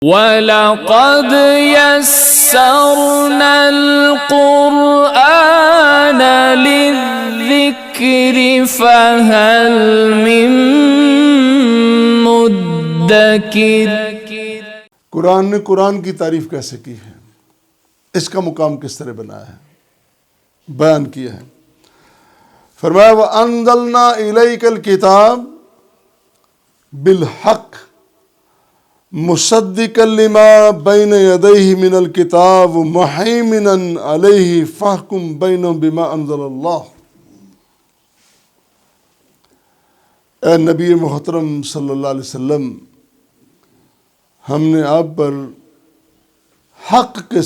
وَلَقَدْ يَسَّرْنَا الْقُرْآنَ لِلذِّكْرِ فَهَلْ مِن مُدَّكِرٍ۔ قرآن نے قرآن کی تعریف کیسے کی ہے، اس کا مقام کس طرح بنایا ہے، بیان کیا ہے۔ فرمایا وَأَنزَلْنَا إِلَيْكَ الْكِتَابَ بِالْحَقِّ مُصَدِّقًا لِمَا بَيْنَ يَدَيْهِ مِنَ الْكِتَابِ وَمُهَيْمِنًا عَلَيْهِ فَاحْكُم بَيْنَهُم بِمَا أَنزَلَ اللَّهُ۔ اے نبی محترم صلی اللہ علیہ وسلم، ہم نے آپ پر حق کے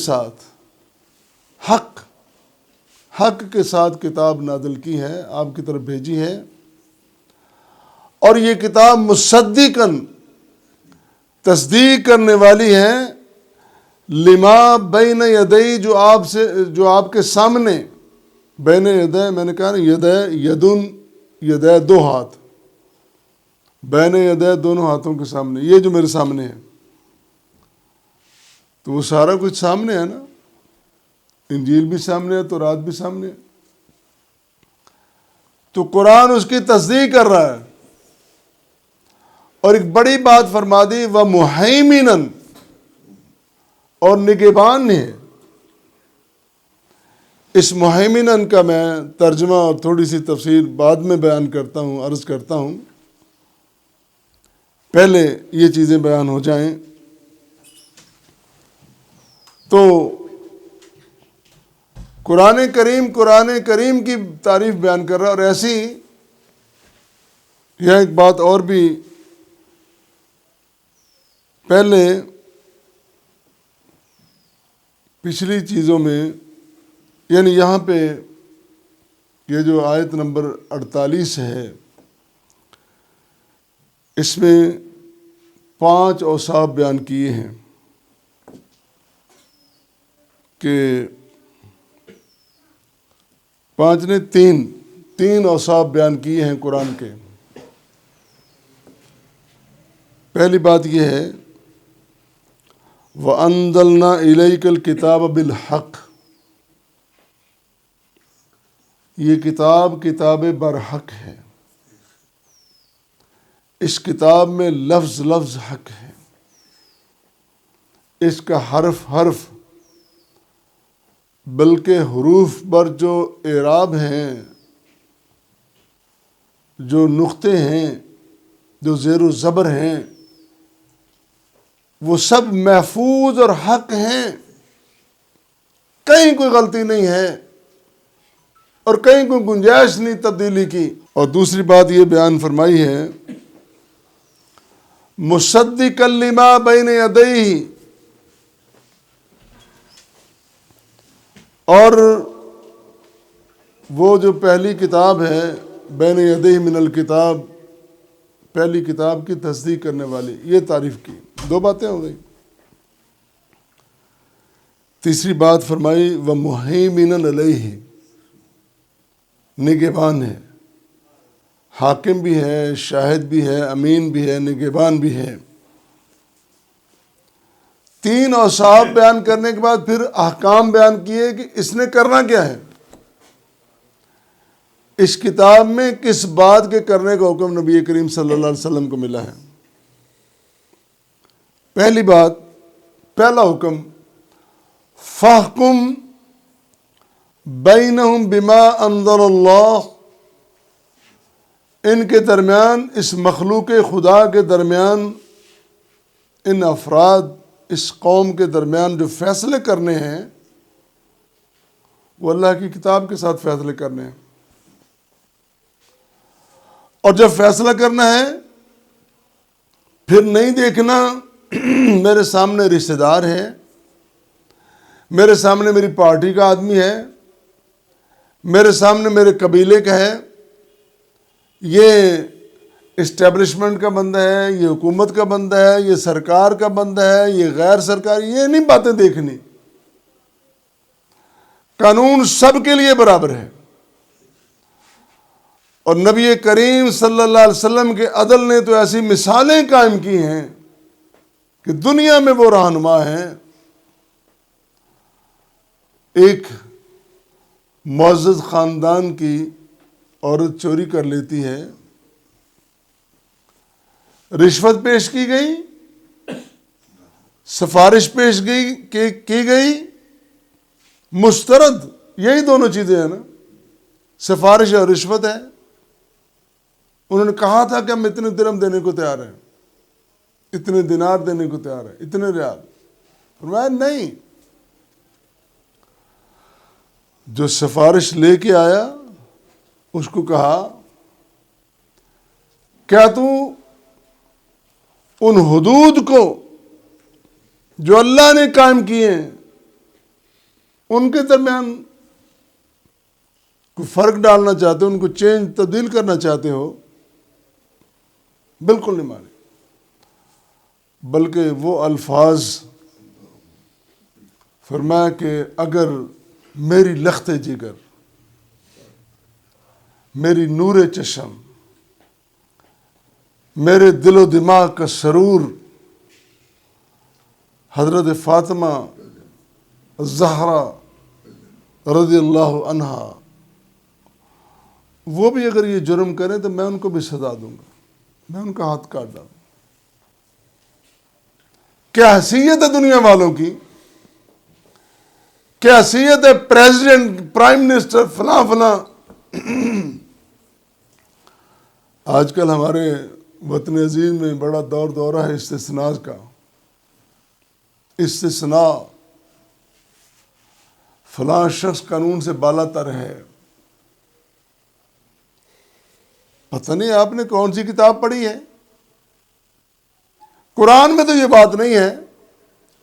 ساتھ کتاب نازل کی ہے، آپ کی طرف بھیجی ہے، اور یہ کتاب مصدقاً تصدیق کرنے والی ہے، لما بین یدئی جو آپ کے سامنے، بین یدئی میں نے کہا نا، یدن دو ہاتھ، بین یدئی دونوں ہاتھوں کے سامنے، یہ جو میرے سامنے ہے تو وہ سارا کچھ سامنے ہے نا، انجیل بھی سامنے ہے، تورات بھی سامنے ہے، تو قرآن اس کی تصدیق کر رہا ہے۔ اور ایک بڑی بات فرما دی، وَمُهَيْمِنًا، اور نگہبان ہے۔ اس مہیمنن کا میں ترجمہ اور تھوڑی سی تفسیر بعد میں بیان کرتا ہوں، عرض کرتا ہوں، پہلے یہ چیزیں بیان ہو جائیں۔ تو قرآن کریم کی تعریف بیان کر رہا ہے، اور ایسی یہ ایک بات اور بھی پہلے پچھلی چیزوں میں، یعنی یہاں پہ یہ جو آیت نمبر 48 ہے، اس میں 5 اوصاف بیان کیے ہیں کہ 5 نے 3 اوصاف بیان کیے ہیں قرآن کے۔ پہلی بات یہ ہے، وَأَنزَلْنَا إِلَيْكَ الْكِتَابَ بِالْحَقِّ، یہ کتاب برحق ہے، اس کتاب میں لفظ حق ہے، اس کا حرف بلکہ حروف پر جو اعراب ہیں، جو نقطے ہیں، جو زیر و زبر ہیں، وہ سب محفوظ اور حق ہیں، کہیں کوئی غلطی نہیں ہے اور کہیں کوئی گنجائش نہیں تبدیلی کی۔ اور دوسری بات یہ بیان فرمائی ہے، مصدقا لما بین یدیہ، اور وہ جو پہلی کتاب ہے، بین یدیہ من الکتاب، پہلی کتاب کی تصدیق کرنے والی، یہ تعریف کی۔ 2 باتیں ہو گئی۔ تیسری بات فرمائی، وَمُهَيْمِنًا عَلَيْهِ، نگہبان ہے، حاکم بھی ہے، شاہد بھی ہے، امین بھی ہے، نگہبان بھی ہے۔ 3 اوصاف بیان کرنے کے بعد پھر احکام بیان کیے کہ اس نے کرنا کیا ہے، اس کتاب میں کس بات کے کرنے کا حکم نبی کریم صلی اللہ علیہ وسلم کو ملا ہے۔ پہلی بات، پہلا حکم، فَاحْكُم بَيْنَهُم بِمَا أَنزَلَ اللَّهُ، ان کے درمیان، اس مخلوق خدا کے درمیان، ان افراد، اس قوم کے درمیان جو فیصلے کرنے ہیں، وہ اللہ کی کتاب کے ساتھ فیصلے کرنے ہیں۔ اور جب فیصلہ کرنا ہے، پھر نہیں دیکھنا میرے سامنے رشتہ دار ہے، میرے سامنے میری پارٹی کا آدمی ہے، میرے سامنے میرے قبیلے کا ہے، یہ اسٹیبلشمنٹ کا بندہ ہے، یہ حکومت کا بندہ ہے، یہ سرکار کا بندہ ہے، یہ غیر سرکاری، یہ نہیں باتیں دیکھنی۔ قانون سب کے لیے برابر ہے، اور نبی کریم صلی اللہ علیہ وسلم کے عدل نے تو ایسی مثالیں قائم کی ہیں کہ دنیا میں وہ رہنما ہیں. ایک معزز خاندان کی عورت چوری کر لیتی ہے، رشوت پیش کی گئی، سفارش پیش کی گئی، مسترد یہی دونوں چیزیں ہیں نا، سفارش اور رشوت ہے. انہوں نے کہا تھا کہ ہم اتنے درہم دینے کو تیار ہیں، اتنے دینار دینے کو تیار ہیں، اتنے ریال. فرمایا نہیں. جو سفارش لے کے آیا اس کو کہا کیا تو ان حدود کو جو اللہ نے قائم کیے ہیں ان کے درمیان کوئی فرق ڈالنا چاہتے ہو، ان کو چینج تبدیل کرنا چاہتے ہو؟ بالکل نہیں مانے. بلکہ وہ الفاظ فرمایا کہ اگر میری لخت جگر، میری نور چشم، میرے دل و دماغ کا سرور حضرت فاطمہ الزہرا رضی اللہ عنہا، وہ بھی اگر یہ جرم کریں تو میں ان کو بھی سزا دوں گا، میں ان کا ہاتھ کاٹ ڈالوں. کیا حیثیت ہے دنیا والوں کی، کیا حیثیت ہے پریزیڈنٹ، پرائم منسٹر، فلاں فلاں. آج کل ہمارے وطن عزیز میں بڑا دورہ ہے استثناء کا. استثناء، فلاں شخص قانون سے بالا تر ہے. پتہ نہیں آپ نے کون سی کتاب پڑھی ہے؟ قرآن میں تو یہ بات نہیں ہے،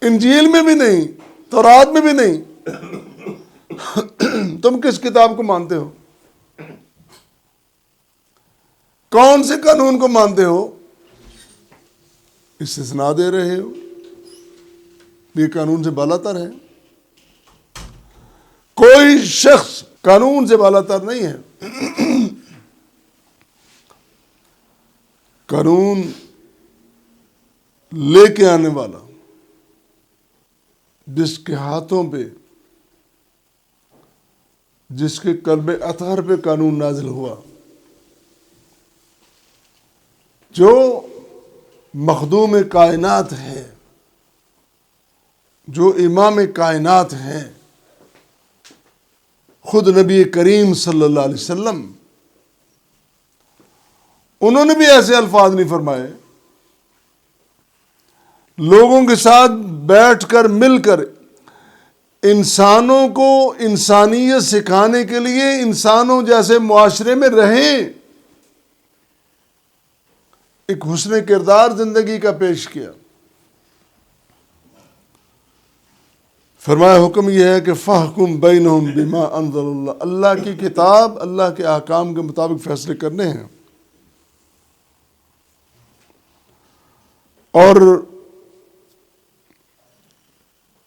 انجیل میں بھی نہیں، تورات میں بھی نہیں. تم کس کتاب کو مانتے ہو؟ کون سے قانون کو مانتے ہو؟ استثناء دے رہے ہو، یہ قانون سے بالا تر ہے. کوئی شخص قانون سے بالا تر نہیں ہے. قانون لے کے آنے والا، جس کے ہاتھوں پہ، جس کے قلب اطہر پہ قانون نازل ہوا، جو مخدوم کائنات ہے، جو امام کائنات ہیں، خود نبی کریم صلی اللہ علیہ وسلم، انہوں نے بھی ایسے الفاظ نہیں فرمائے. لوگوں کے ساتھ بیٹھ کر مل کر انسانوں کو انسانیت سکھانے کے لیے انسانوں جیسے معاشرے میں رہیں، ایک حسن کردار زندگی کا پیش کیا. فرمایا حکم یہ ہے کہ فَحْكُمْ بَيْنَهُمْ بِمَا أَنزَلَ اللَّهُ، اللہ کی کتاب، اللہ کے احکام کے مطابق فیصلے کرنے ہیں. اور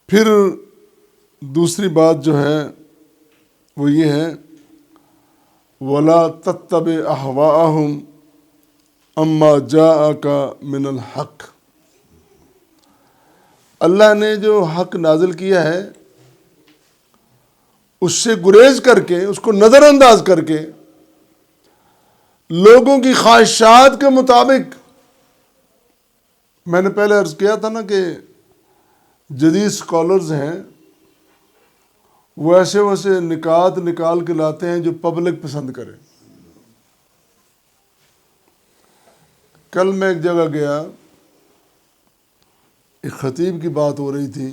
پھر دوسری بات جو ہے وہ یہ ہے وَلَا تَتَّبِعْ أَهْوَاءَهُمْ أَمَّا جَاءَكَ مِنَ الْحَقِّ. اللہ نے جو حق نازل کیا ہے اس سے گریز کر کے، اس کو نظر انداز کر کے، لوگوں کی خواہشات کے مطابق. میں نے پہلے عرض کیا تھا نا کہ جدید اسکالرز ہیں وہ ایسے ویسے نکات نکال کے لاتے ہیں جو پبلک پسند کرے. کل میں ایک جگہ گیا، ایک خطیب کی بات ہو رہی تھی.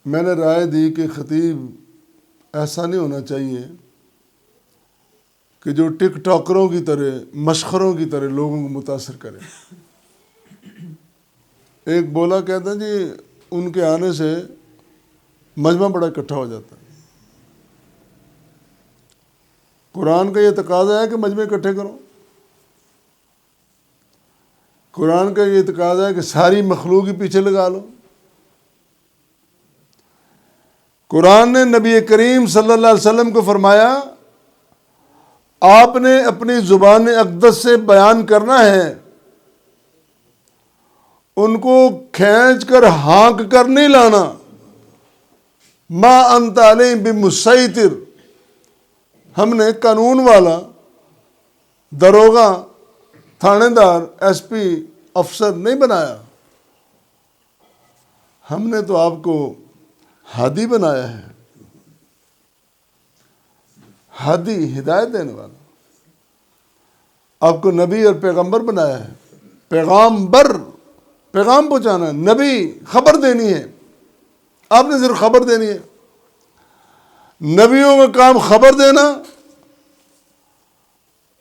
میں نے رائے دی کہ خطیب ایسا نہیں ہونا چاہیے کہ جو ٹک ٹاکروں کی طرح، مشخروں کی طرح لوگوں کو متاثر کرے. ایک بولا کہتا جی ان کے آنے سے مجمع بڑا اکٹھا ہو جاتا ہے. قرآن کا یہ تقاضا ہے کہ مجمع اکٹھے کرو. قرآن کا یہ تقاضا ہے کہ ساری مخلوق ہی پیچھے لگا لو. قرآن نے نبی کریم صلی اللہ علیہ وسلم کو فرمایا آپ نے اپنی زبان اقدس سے بیان کرنا ہے ان کو کھینچ کر ہانک کر نہیں لانا. ما انت علیہم بمسیطر. ہم نے قانون والا، دروغہ، تھانے دار، ایس پی، افسر نہیں بنایا. ہم نے تو آپ کو ہادی بنایا ہے. ہادی، ہدایت دینے والا. آپ کو نبی اور پیغمبر بنایا ہے. پیغامبر، پیغام پہنچانا ہے. نبی، خبر دینی ہے. آپ نے صرف خبر دینی ہے. نبیوں کا کام خبر دینا،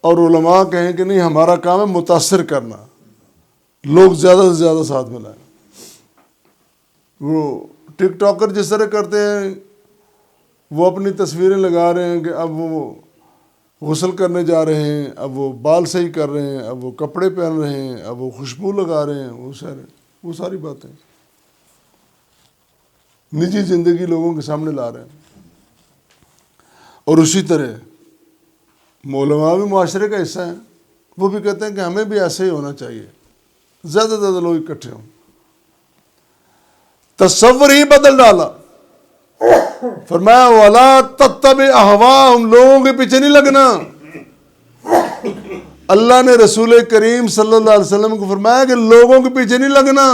اور علماء کہیں کہ نہیں ہمارا کام ہے متاثر کرنا، لوگ زیادہ سے زیادہ ساتھ میں لائیں. وہ ٹک ٹاکر جس طرح کرتے ہیں، وہ اپنی تصویریں لگا رہے ہیں کہ اب وہ غسل کرنے جا رہے ہیں، اب وہ بال صحیح کر رہے ہیں، اب وہ کپڑے پہن رہے ہیں، اب وہ خوشبو لگا رہے ہیں، وہ ساری باتیں نجی زندگی لوگوں کے سامنے لا رہے ہیں. اور اسی طرح علماء بھی معاشرے کا حصہ ہیں. وہ بھی کہتے ہیں کہ ہمیں بھی ایسے ہی ہونا چاہیے، زیادہ سے زیادہ لوگ اکٹھے ہوں. تصور ہی بدل ڈالا. فرمایا وَلَا تَتَّبِعْ أَهْوَاءَهُمْ. لوگوں کے پیچھے نہیں لگنا. اللہ نے رسول کریم صلی اللہ علیہ وسلم کو فرمایا کہ لوگوں کے پیچھے نہیں لگنا.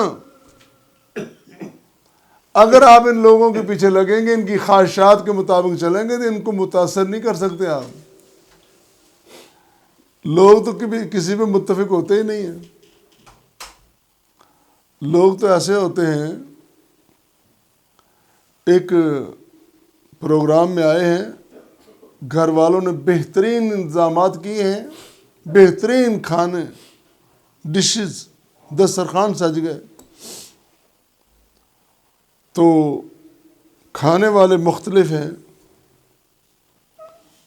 اگر آپ ان لوگوں کے پیچھے لگیں گے، ان کی خواہشات کے مطابق چلیں گے، تو ان کو متاثر نہیں کر سکتے آپ. لوگ تو کبھی کسی پہ متفق ہوتے ہی نہیں ہیں. لوگ تو ایسے ہوتے ہیں، ایک پروگرام میں آئے ہیں، گھر والوں نے بہترین انتظامات کیے ہیں، بہترین کھانے، ڈشز، دسترخوان سج گئے. تو کھانے والے مختلف ہیں.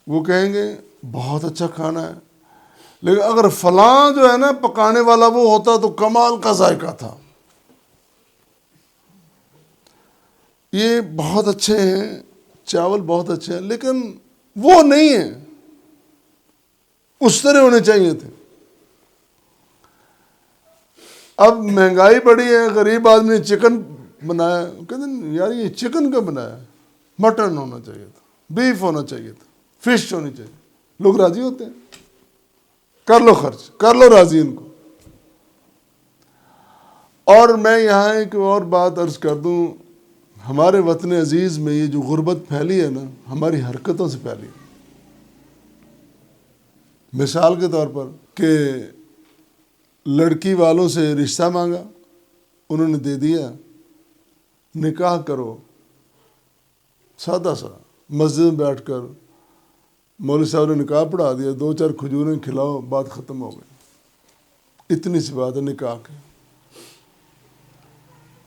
وہ کہیں گے بہت اچھا کھانا ہے، لیکن اگر فلاں جو ہے نا پکانے والا وہ ہوتا تو کمال کا ذائقہ تھا. یہ بہت اچھے ہیں، چاول بہت اچھے ہیں، لیکن وہ نہیں ہیں، اس طرح ہونے چاہیے تھے. اب مہنگائی بڑی ہے، غریب آدمی نے چکن بنایا، کہتے ہیں یار یہ چکن کا بنایا، مٹن ہونا چاہیے تھا، بیف ہونا چاہیے تھا، فش ہونی چاہیے. لوگ راضی ہوتے ہیں، کر لو خرچ، کر لو راضی ان کو. اور میں یہاں ایک اور بات عرض کر دوں، ہمارے وطن عزیز میں یہ جو غربت پھیلی ہے نا، ہماری حرکتوں سے پھیلی. مثال کے طور پر کہ لڑکی والوں سے رشتہ مانگا، انہوں نے دے دیا، نکاح کرو، سادہ سا مسجد میں بیٹھ کر مولوی صاحب نے نکاح پڑھا دیا، 2-4 کھجوریں کھلاؤ، بات ختم ہو گئی. اتنی سی بات ہے نکاح کی.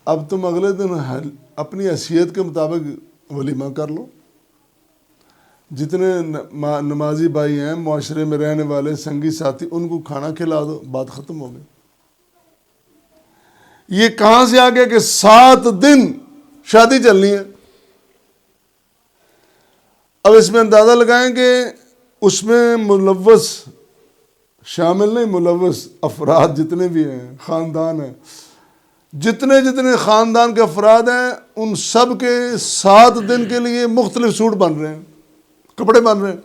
اب تم اگلے دن اپنی حیثیت کے مطابق ولیمہ کر لو. جتنے نمازی بھائی ہیں، معاشرے میں رہنے والے سنگی ساتھی، ان کو کھانا کھلا دو، بات ختم ہو گئی. یہ کہاں سے آ گیا کہ 7 دن شادی چلنی ہے. اب اس میں اندازہ لگائیں کہ اس میں ملوث شامل نہیں، ملوث افراد جتنے بھی ہیں، خاندان ہیں، جتنے خاندان کے افراد ہیں، ان سب کے 7 دن کے لیے مختلف سوٹ بن رہے ہیں، کپڑے بن رہے ہیں.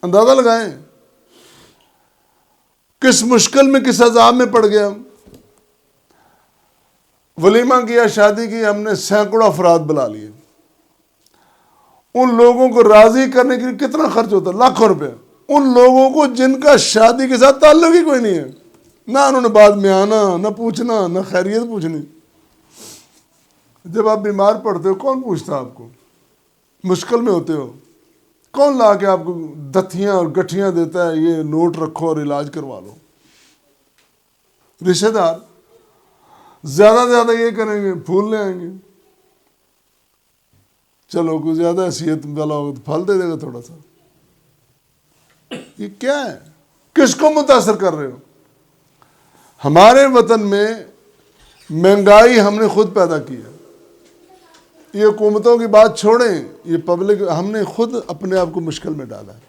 اندازہ لگائیں کس مشکل میں، کس عذاب میں پڑ گیا. ولیمہ کیا، شادی کی، ہم نے سینکڑوں افراد بلا لیے. ان لوگوں کو راضی کرنے کے لیے کتنا خرچ ہوتا ہے؟ لاکھوں روپے. ان لوگوں کو جن کا شادی کے ساتھ تعلق ہی کوئی نہیں ہے، نہ انہوں نے بعد میں آنا، نہ پوچھنا، نہ خیریت پوچھنی. جب آپ بیمار پڑتے ہو کون پوچھتا آپ کو؟ مشکل میں ہوتے ہو کون لا کے آپ کو دتھیاں اور گٹھیاں دیتا ہے، یہ نوٹ رکھو اور علاج کروا لو؟ رشتہ دار زیادہ سے زیادہ یہ کریں گے، پھول لے آئیں گے. چلو کوئی زیادہ حیثیت والا ہوگا تو پھل دے دے گا تھوڑا سا. یہ کیا ہے؟ کس کو متاثر کر رہے ہو؟ ہمارے وطن میں مہنگائی ہم نے خود پیدا کی ہے. یہ حکومتوں کی بات چھوڑیں، یہ پبلک، ہم نے خود اپنے آپ کو مشکل میں ڈالا ہے.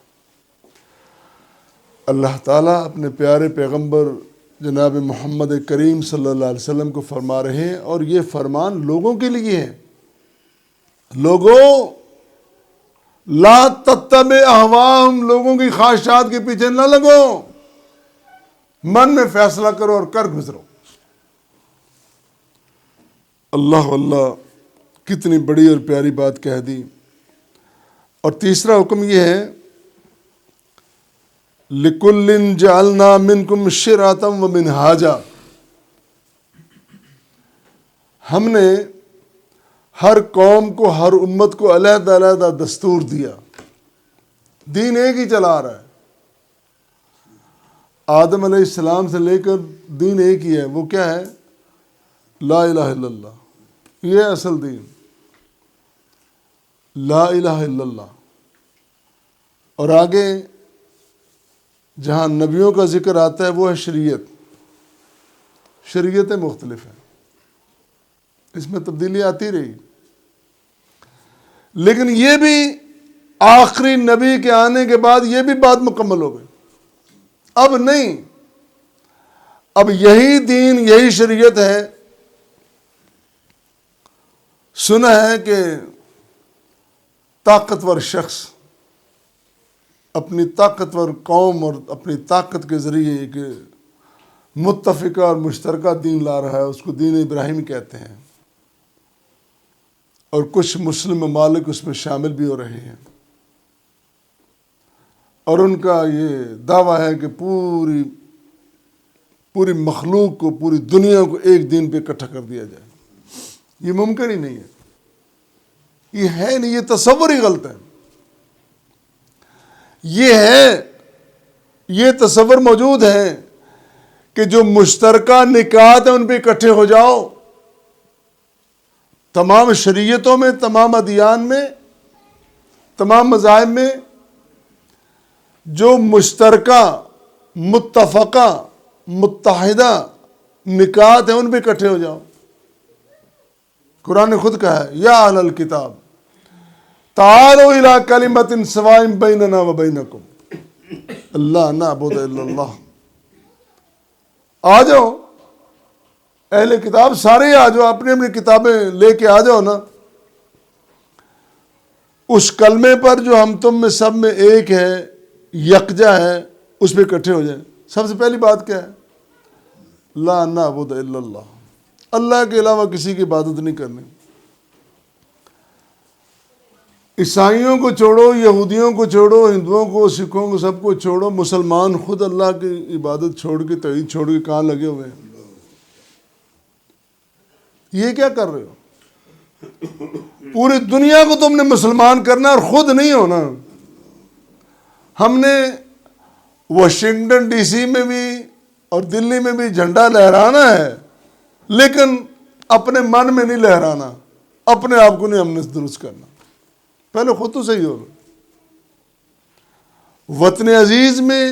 اللہ تعالیٰ اپنے پیارے پیغمبر جناب محمد کریم صلی اللہ علیہ وسلم کو فرما رہے ہیں، اور یہ فرمان لوگوں کے لیے ہے۔ لوگوں لا تتبع اہواہم، لوگوں کی خواہشات کے پیچھے نہ لگو، من میں فیصلہ کرو اور کر گزرو۔ اللہ اللہ، کتنی بڑی اور پیاری بات کہہ دی۔ اور تیسرا حکم یہ ہے، لِكُلٍّ جَعَلْنَا مِنْكُمْ شِرْعَةً وَمِنْهَاجًا، ہم نے ہر قوم کو، ہر امت کو علیحدہ علیحدہ دستور دیا۔ دین ایک ہی چلا رہا ہے، آدم علیہ السلام سے لے کر دین ایک ہی ہے۔ وہ کیا ہے؟ لا الہ الا اللہ، یہ اصل دین، لا الہ الا اللہ۔ اور آگے جہاں نبیوں کا ذکر آتا ہے وہ ہے شریعت۔ شریعتیں مختلف ہیں، اس میں تبدیلی آتی رہی، لیکن یہ بھی آخری نبی کے آنے کے بعد یہ بھی بات مکمل ہو گئی۔ اب نہیں، اب یہی دین، یہی شریعت ہے۔ سنا ہے کہ طاقتور شخص اپنی طاقتور قوم اور اپنی طاقت کے ذریعے ایک متفقہ اور مشترکہ دین لا رہا ہے، اس کو دین ابراہیم کہتے ہیں، اور کچھ مسلم ممالک اس میں شامل بھی ہو رہے ہیں، اور ان کا یہ دعویٰ ہے کہ پوری مخلوق کو، پوری دنیا کو ایک دین پہ اکٹھا کر دیا جائے۔ یہ ممکن ہی نہیں ہے، یہ ہے نہیں، یہ تصور ہی غلط ہے۔ یہ تصور موجود ہے کہ جو مشترکہ نکات ہیں ان پہ اکٹھے ہو جاؤ۔ تمام شریعتوں میں، تمام ادیان میں، تمام مذاہب میں جو مشترکہ، متفقہ، متحدہ نکات ہیں ان پہ اکٹھے ہو جاؤ۔ قرآن نے خود کہا ہے، یا اہل الکتاب تعالوا الی کلمۃ سواء بیننا و بینکم اللہ نعبد الا اللہ۔ آ جاؤ اہل کتاب، سارے آ جاؤ، اپنی اپنی کتابیں لے کے آ جاؤ نا، اس کلمے پر جو ہم تم میں سب میں ایک ہے، یکجا ہے، اس پہ اکٹھے ہو جائیں۔ سب سے پہلی بات کیا ہے؟ لا نعبد الا اللہ، اللہ کے علاوہ کسی کی عبادت نہیں کرنی۔ عیسائیوں کو چھوڑو، یہودیوں کو چھوڑو، ہندوؤں کو، سکھوں کو، سب کو چھوڑو، مسلمان خود اللہ کی عبادت چھوڑ کے، توحید چھوڑ کے کہاں لگے ہوئے ہیں؟ یہ کیا کر رہے ہو؟ پوری دنیا کو تم نے مسلمان کرنا اور خود نہیں ہونا۔ ہم نے واشنگٹن ڈی سی میں بھی اور دلی میں بھی جھنڈا لہرانا ہے، لیکن اپنے من میں نہیں لہرانا، اپنے آپ کو نہیں ہم نے درست کرنا۔ پہلے خود تو صحیح ہوگا۔ وطن عزیز میں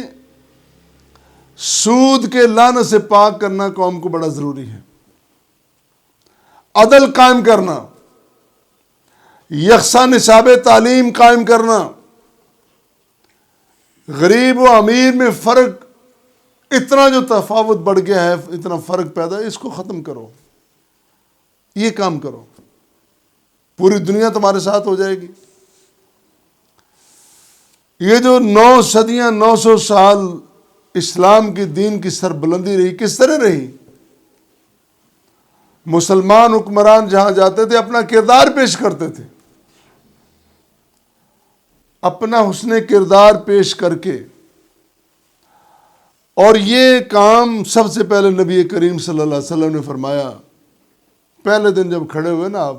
سود کے لعنت سے پاک کرنا قوم کو بڑا ضروری ہے، عدل قائم کرنا، یکساں نصاب تعلیم قائم کرنا، غریب و امیر میں فرق، اتنا جو تفاوت بڑھ گیا ہے، اتنا فرق پیدا ہے، اس کو ختم کرو، یہ کام کرو، پوری دنیا تمہارے ساتھ ہو جائے گی۔ یہ جو 9 صدیاں، 900 سال اسلام کی دین کی سربلندی رہی، کس طرح رہی؟ مسلمان حکمران جہاں جاتے تھے اپنا کردار پیش کرتے تھے، اپنا حسن کردار پیش کر کے، اور یہ کام سب سے پہلے نبی کریم صلی اللہ علیہ وسلم نے فرمایا۔ پہلے دن جب کھڑے ہوئے نا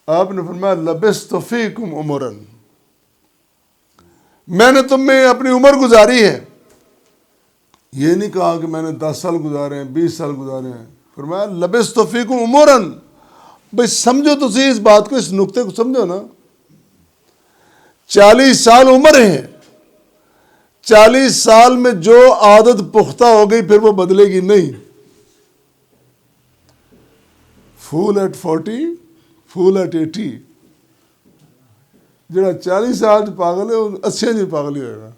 آپ نے فرمایا لبثت فیکم عمرا، میں نے تم میں اپنی عمر گزاری ہے۔ یہ نہیں کہا کہ میں نے 10 سال گزارے ہیں، 20 سال گزارے ہیں، فرمایا لبثت فیکم عمرا۔ بھئی سمجھو تو صحیح اس بات کو، اس نقطے کو سمجھو نا۔ 40 سال عمر ہے، 40 سال میں جو عادت پختہ ہو گئی پھر وہ بدلے گی نہیں۔ فول ایٹ 40، فول ایٹ 80۔ جڑا 40 سال پاگل ہے وہ 80 پاگل ہی ہوئے گا۔